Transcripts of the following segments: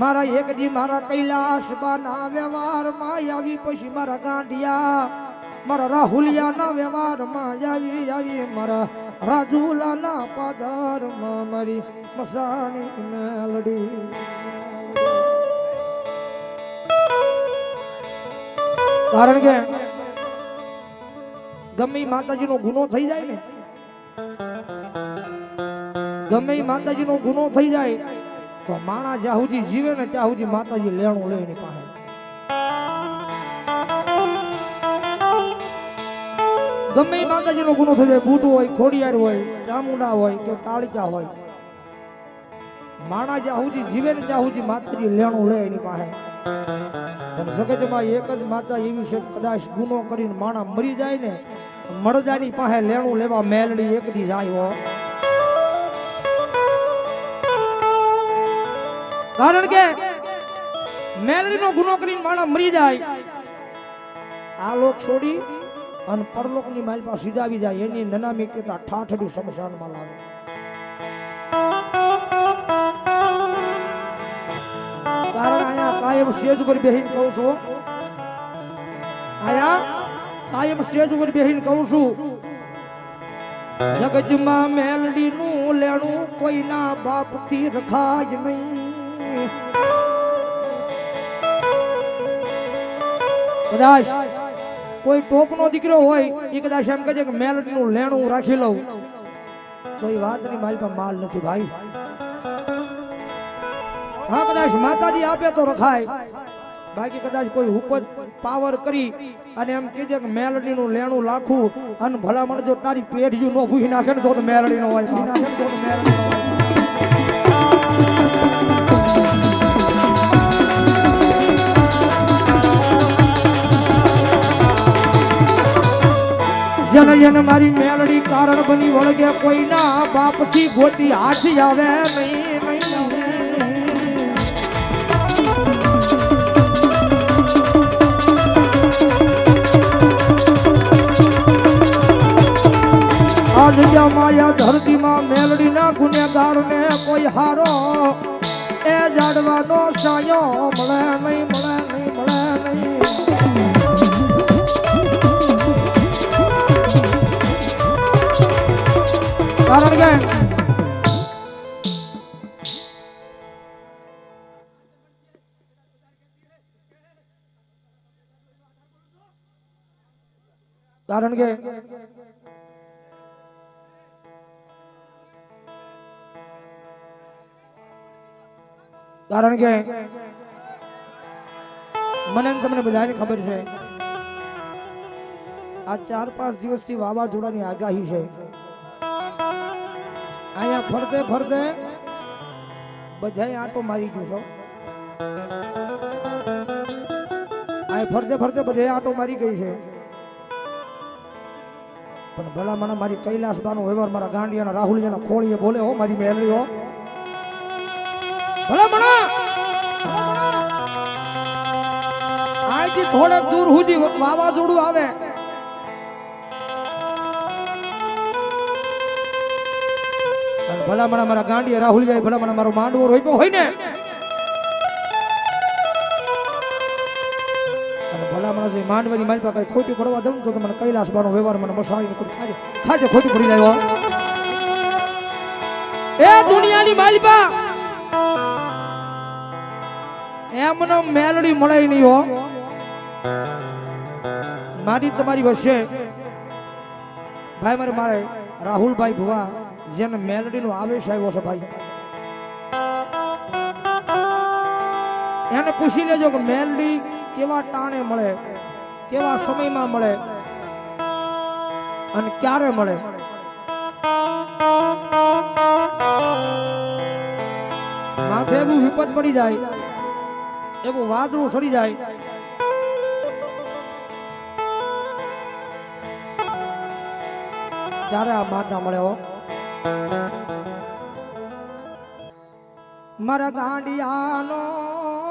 મારા એક દી મારા કૈલાસ બાના વ્યવહારમાં આવી, પછી મારા ગાંડિયા મારા રાહુલિયાના વ્યવહારમાં આવી, મારા રાજુલાના પાદરમાં મારી મસાણી મેલડી. કારણ કે ગમે માતાજીનો ગુનો થઈ જાય ને, ગમે માતાજીનો ગુનો થઈ જાય તો માણા જ્યાં સુધી જીવે ને ત્યાં સુધી માતાજી લેણું લે એની પાસે. ગમે માતાજીનો ગુનો થઈ જાય, બુટ હોય, ખોડિયાર હોય, ચામુંડા હોય કે કાળિકા હોય, માણા જ્યાં સુધી જીવે ને ત્યાં સુધી માતાજી લેણું લે એની પાસે. પણ જગતમાં એક જ માતા એવી છે, કદાચ ગુનો કરીને માણા મરી જાય ને, મળદાની પાસે લેણું લેવા મેલડી એક દી જાય. કારણ કે મેલડીનો ગુનો કરીને માણા મરી જાય, આ લોક છોડી અને પરલોકની માલ પાસે સીધા આવી જાય, એની નનામી કેતા ઠાઠડી શમશાનમાં લાવે. કારણ આયા કાયમ સ્ટેજ ઉપર બેહીને કહું છું, આયા કાયમ સ્ટેજ ઉપર બેહીને કહું છું, જગતમાં મેલડીનું લેણું કોઈના બાપથી રખાય નહીં. કદાચ કોઈ ટોપનો દીકરો હોય એ કદાચ એમ કહે કે મેલડીનું લેણું રાખી લઉં, તો એ વાતની મારી પાસે માલ નથી ભાઈ. હા, કદાચ માતાજી આપે તો રખાય, બાકી કદાચ કોઈ ઉપર પાવર કરી અને એમ કીધે કે મેલડીનું લેણું લાખું અને ભલામણ જો તારી પેઢીયું નો ભૂહી નાખે ને તો મેલડીનો હોય. જન જન મારી મેલડી કારણ બની વળગે, કોઈના બાપથી ગોતી હાથી આવે નહીં. આજ માયા ધરતીમાં મેલડીના ગુનેગારને કોઈ હારો એ જાડવાનો સાયો મળે નહીં, મળે નહીં, મળે નહીં. કારણ કે મને તમને બધાને ખબર છે, આ 4-5 દિવસથી વાવાઝોડાની આગાહી છે. અહીંયા ફરતે ફરતે બધાય આંટો મારી ગયું છો, આ ફરતે ફરતે બધાય આંટો મારી ગઈ છે. પણ ભલા મને મારી કૈલાસ બાનો વ્યવહાર મારા ગાંડિયાના રાહુલિયાના ખોળીએ બોલે હો, મારી મેલડી હો. ભલા મને આજથી થોડેક દૂર સુધી વાવાઝોડું આવે, ભલા મને મારા ગાંડિયા રાહુલિયા, ભલા મને મારો માંડવો રોપ્યો હોય ને, ભલા મને જે માંડવાની મારી પાસે કઈ ખોટી પડવા દઉં તો મને કૈલાસ બાનો વ્યવહાર મને મસાણી ખાજે ખોટી પડી જાય. એ દુનિયાની માલિપા એમને મેલડી મળે નહીં હો. મારી તમારી વચ્ચે ભાઈ મારે રાહુલભાઈ ભુવા જેને મેલડીનો આવેશ આવ્યો છે ભાઈ, એને પૂછી લેજો કે મેલડી કેવા ટાણે મળે, કેવા સમયમાં મળે અને ક્યારે મળે. માથે એવું વિપત પડી જાય, એવું વાદળું સડી જાય, ત્યારે આ માતા મળે હો. મારા ગાંડિયાનો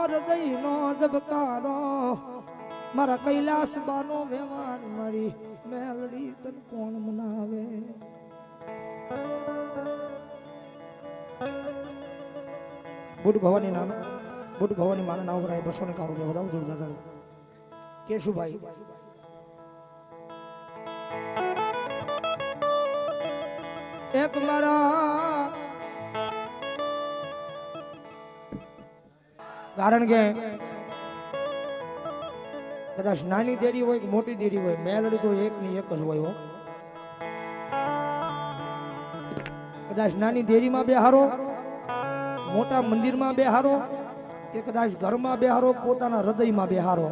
હૃદયનો ધબકારો, મારા કૈલાસ બાનો વ્યવહાર, મારી મેલડી તન કોણ મનાવે. બુટ ભવાની નામ બુટ ભવાની માના નામ રાય 291 રૂપિયા વધાવ જોરદાર તાળી કેશુભાઈ એક મારા કારણ કે કદાચ નાની દેરી હોય કે મોટી દેરી હોય મેલડી તો એક ની એક જ હોય હો કદાચ નાની દેરીમાં બેહારો મોટા મંદિરમાં બેહારો કે કદાચ ઘરમાં બેહારો પોતાના હૃદયમાં બેહારો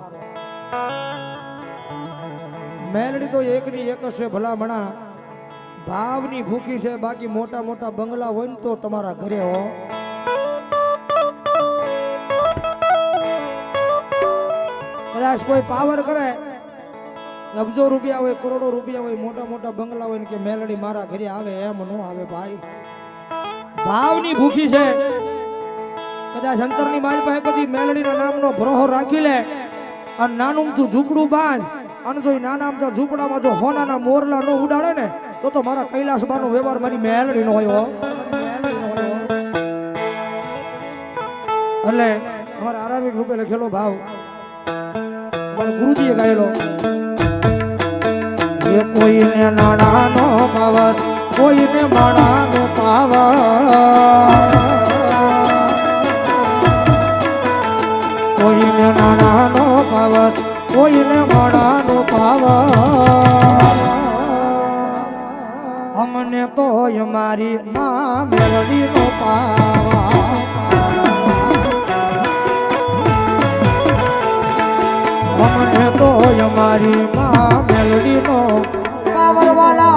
મેલડી તો એક ની એક છે ભલામણા ભાવની ભૂખી છે બાકી મોટા મોટા બંગલા હોય ને તો તમારા ઘરે હો કદાચ કોઈ પાવર કરે અબજો રૂપિયા હોય કરોડો રૂપિયા હોય મોટા મોટા બંગલા હોય ને કે મેલડી મારા ઘરે આવે એમ નો આવે ભાઈ ભાવની ભૂખી છે કદાચ અંતરની મારી પાસે કદી મેલડીના નામનો ભરોહો રાખી લે અને નાનું તું ઝૂંપડું બાંધ અને જો નાના આમતા ઝૂંપડામાં જો હોનાના મોરલા નો ઉડાડે ને તો મારા કૈલાસબાનો વ્યવહાર મારી મેલડી નો હોય એટલે અમારા આરામી રૂપે લખેલો ભાવ મારા ગુરુજીએ ગાયેલો એ કોઈને નાણાનો પાવર કોઈને માણાનો પાવર કોઈને નાણાનો પાવર કોઈને માણાનો પાવર અમને તો મારી માં મેલડી નો પાવર અમને તો મારી માં મેલડી નો પાવર વાલા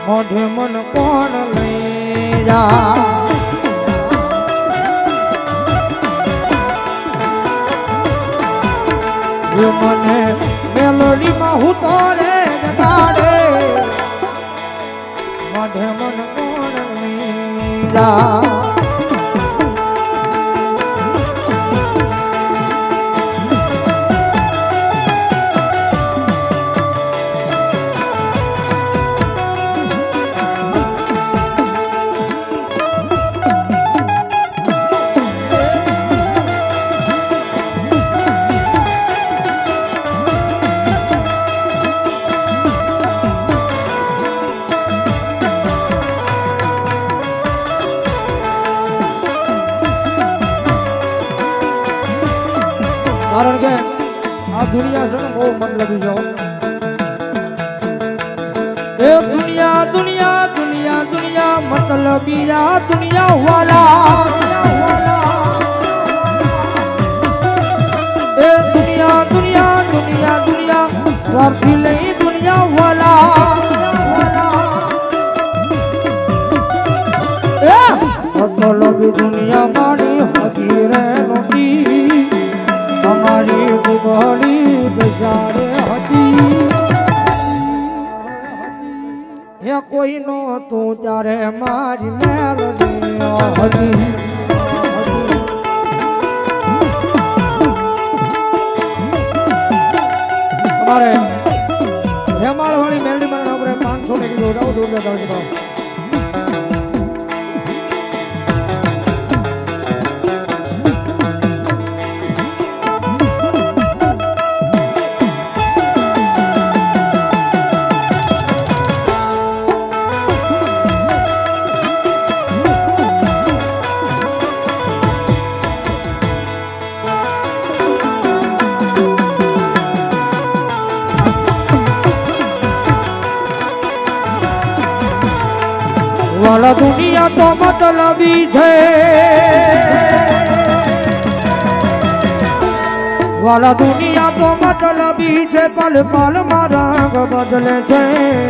મોઢે મન કોણ લઈ જા મને મેલોડી માં હું તો રે જગાડે મોઢે મન કોણ લઈ જા કારણ કે આ દુનિયા છે ને બહુ મતલબી છે એ દુનિયા દુનિયા દુનિયા દુનિયા મતલબી આ દુનિયા વાલા એ દુનિયા દુનિયા દુનિયા દુનિયા સ્વાર્થી લઈ દુનિયા વાલા એ મતલબી દુનિયા મારી હતી રે નોતી हमारी दुबड़ी दशारे हती ये कोई नो तू तारे मारी मेलडी हती हमारे हेमाल वाली मेलडी में हमरे 500 ने किलो राव दूर जाता है વાલા દુનિયા તો મતલબી છે વાલા દુનિયા તો મતલબી છે પલ પલ માં રંગ બદલે છે